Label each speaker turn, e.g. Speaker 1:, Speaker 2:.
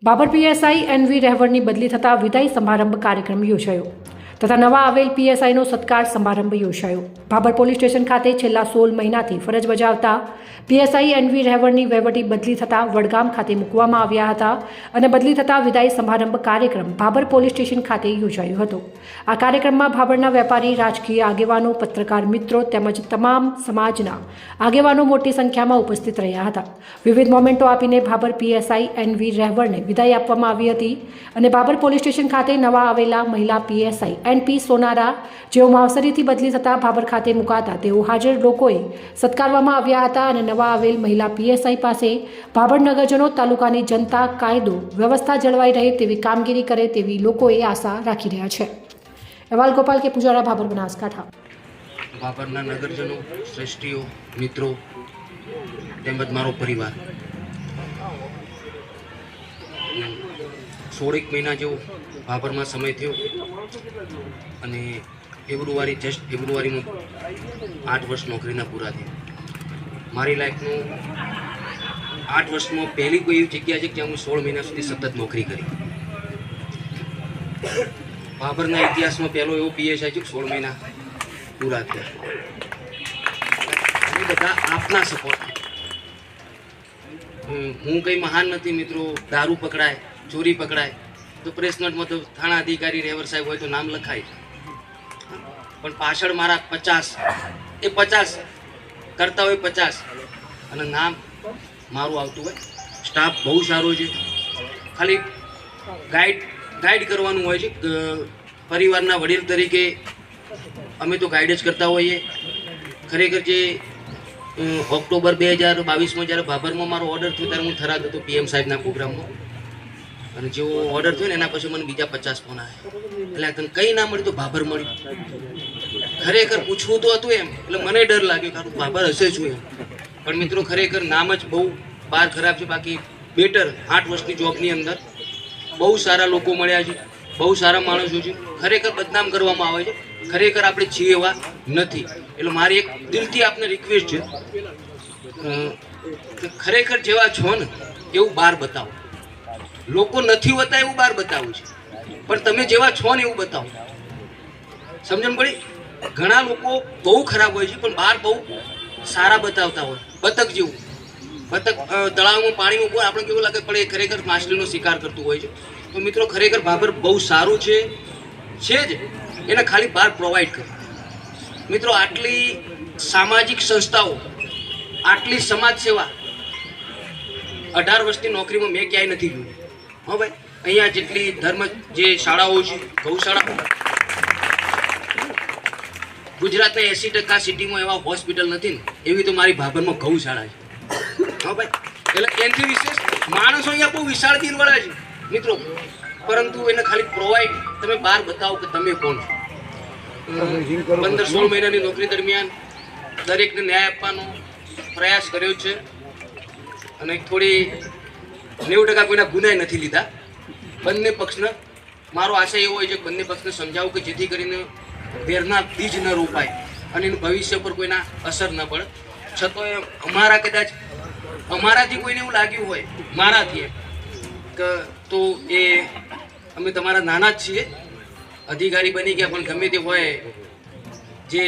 Speaker 1: Babur PSI NV રહેવરની બદલી થતા વિદાય સમારંભ કાર્યક્રમ યોજાયો તથા નવા આવેલ પીએસઆઈનો સત્કાર સમારંભ યોજાયો। બાબર પોલીસ સ્ટેશન ખાતે છેલ્લા 16 મહિનાથી ફરજ બજાવતા પીએસઆઈ એનવી રહેવરની વહીવટી બદલી થતા વડગામ ખાતે મૂકવામાં આવ્યા હતા અને બદલી થતા વિદાય સમારંભ કાર્યક્રમ બાબર પોલીસ સ્ટેશન ખાતે યોજાયો હતો। આ કાર્યક્રમમાં બાબરના વેપારી, રાજકીય આગેવાનો, પત્રકાર મિત્રો તેમજ તમામ સમાજના આગેવાનો મોટી સંખ્યામાં ઉપસ્થિત રહ્યા હતા। વિવિધ મોમેન્ટો આપીને બાબર પીએસઆઈ એનવી રહેવરને વિદાય આપવામાં આવી હતી અને બાબર પોલીસ સ્ટેશન ખાતે નવા આવેલા મહિલા પીએસઆઈ એનપી સોનારા જેઓ માવસરીથી બદલી થતા બાબર ખાતે મુકાતા તેઓ હાજર લોકોએ સત્કારવામાં આવ્યા હતા અને નવા આવેલ મહિલા પીએસઆઈ પાસે બાબર નગરજનો, તાલુકાની જનતા કાયદો વ્યવસ્થા જળવાઈ રહે તેવી કામગીરી કરે તેવી લોકોએ આશા રાખી રહ્યા છે। અહેવાલ ગોપાલ કે પુજારા, બાબર, બનાસકાંઠા।
Speaker 2: બાબરના નગરજનો, શ્રેષ્ઠીઓ, મિત્રો તેમજ મારો પરિવાર 16 મહિના જેવો બાબરમાં સમય થયો અને ફેબ્રુઆરીમાં 8 વર્ષ નોકરીના પૂરા થયા। મારી લાઈફનું 8 વર્ષમાં પહેલી કોઈ એવી જગ્યા છે જ્યાં હું 16 મહિના સુધી સતત નોકરી કરી। બાબરના ઇતિહાસમાં પહેલો એવો પીએસઆઈ છે 16 મહિના પૂરા થયા। બધા આપના સપોર્ટ। હું કંઈ મહાન નથી મિત્રો। દારૂ પકડાય, ચોરી પકડાય તો પ્રેસ નોટમાં તો થાણા અધિકારી રેવર સાહેબ હોય તો નામ લખાય, પણ પાછળ મારા 50 કરતા હોય 50 અને નામ મારું આવતું હોય। સ્ટાફ બહુ સારો છે, ખાલી ગાઈડ કરવાનું હોય છે। પરિવારના વડીલ તરીકે અમે તો ગાઈડ જ કરતા હોઈએ। ખરેખર જે ઓક્ટોબર 2022માં જ્યારે બાબરમાં મારો ઓર્ડર થયો ત્યારે હું થરાદ હતો પીએમ સાહેબના પ્રોગ્રામમાં, અને જેવો ઓર્ડર થયો ને એના પછી મને બીજા 50 ફોન આવ્યા। એટલે તને કંઈ ના મળ્યું તો બાબર મળ્યું। ખરેખર પૂછવું તો હતું એમ, એટલે મને ડર લાગ્યો કે બાબર હશે શું એમ, પણ મિત્રો ખરેખર નામ જ બહુ બહાર ખરાબ છે। બાકી બેટર 8 વર્ષની જોબની અંદર બહુ સારા લોકો મળ્યા છે, બહુ સારા માણસો છે। ખરેખર બદનામ કરવામાં આવે છે, ખરેખર આપણે છીએ એવા નથી। એટલે મારી એક દિલથી આપને રિક્વેસ્ટ છે કે ખરેખર જેવા છો ને એવું બહાર બતાવો। લોકો નથી હોતા એવું બહાર બતાવું છે, પણ તમે જેવા છો ને એવું બતાવો। સમજણ પડી? ઘણા લોકો બહુ ખરાબ હોય છે પણ બહાર બહુ સારા બતાવતા હોય। બતક જેવું, બતક તળાવમાં પાણીમાં ઉપર આપણે કેવું લાગે, પણ એ ખરેખર માછલીનો શિકાર કરતું હોય છે। તો મિત્રો ખરેખર બાબર બહુ સારું છે જ, એને ખાલી બહાર પ્રોવાઈડ કરો। મિત્રો આટલી સામાજિક સંસ્થાઓ, આટલી સમાજ સેવા 18 વર્ષની નોકરીમાં મેં ક્યાંય નથી જોયું। હા ભાઈ, અહીંયા જેટલી ધર્મ જે શાળાઓ છે, ગૌશાળા, ગુજરાતના 80% સિટીમાં એવા હોસ્પિટલ નથી ને એવી તો મારી બાબરમાં ગૌશાળા છે। હા ભાઈ, એટલે એનાથી વિશેષ માણસો અહીંયા બહુ વિશાળ દિલવાળા છે મિત્રો, પરંતુ એને ખાલી પ્રોવાઈડ તમે બહાર બતાવો કે તમે કોણ છો। 15-16 મહિનાની નોકરી દરમિયાન દરેકને ન્યાય આપવાનો પ્રયાસ કર્યો છે અને થોડી 90% કોઈના ગુનાય નથી લીધા। બંને પક્ષને મારો આશય એવો હોય છે કે બંને પક્ષને સમજાવું કે જેથી કરીને વેરના બીજ ન રોપાય અને એનું ભવિષ્ય પર કોઈના અસર ન પડે। છતાંય અમારાથી કોઈને એવું લાગ્યું હોય મારાથી કે તો એ અમે તમારા નાના જ છીએ, અધિકારી બની ગયા, પણ ગમે તે હોય જે